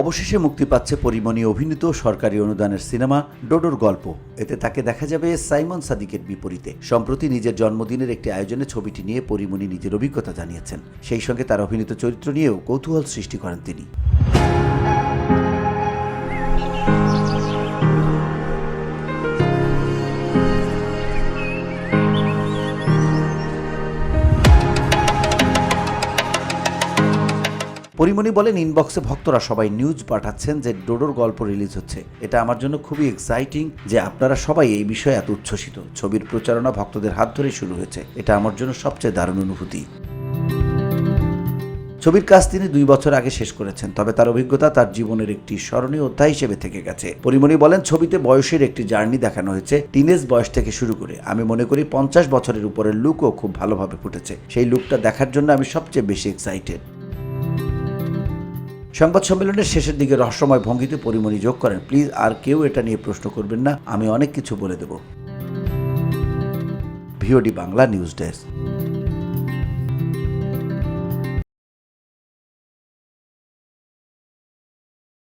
অবশেষে মুক্তি পাচ্ছে পরিমণি অভিনীত সরকারি অনুদানের সিনেমা ডোডোর গল্প। এতে তাকে দেখা যাবে সাইমন সাদিকের বিপরীতে। সম্প্রতি নিজের জন্মদিনের একটি আয়োজনে ছবিটি নিয়ে পরিমণি নিজের অভিজ্ঞতা জানিয়েছেন। সেই সঙ্গে তার অভিনীত চরিত্র নিয়েও কৌতূহল সৃষ্টি করেন তিনি। পরিমণি বলেন, ইনবক্সে ভক্তরা সবাই নিউজ পাঠাচ্ছেন যে ডোডোর গল্প রিলিজ হচ্ছে। এটা আমার জন্য খুবই এক্সাইটিং যে আপনারা সবাই এই বিষয়ে এত উচ্ছ্বসিত। ছবির প্রচারণা ভক্তদের হাত ধরে শুরু হয়েছে। এটা আমার জন্য সবচেয়ে দারুণ অনুভূতি। ছবির কাজ তিনি 2 বছর আগে শেষ করেছেন, তবে তার অভিজ্ঞতা তার জীবনের একটি স্মরণীয় অধ্যায় হিসেবে থেকে গেছে। পরিমণি বলেন, ছবিতে বয়সের একটি জার্নি দেখানো হয়েছে, টিনেজ বয়স থেকে শুরু করে। আমি মনে করি 50 বছরের উপরের লুকও খুব ভালোভাবে ফুটেছে। সেই লুকটা দেখার জন্য আমি সবচেয়ে বেশি এক্সাইটেড। সংবাদ সম্মেলনের শেষের দিকে রহস্যময় ভঙ্গিতে পরিমণি যোগ করেন, প্লিজ আর কেউ এটা নিয়ে প্রশ্ন করবেন না, আমি অনেক কিছু বলে দেব। VOD Bangla news desk.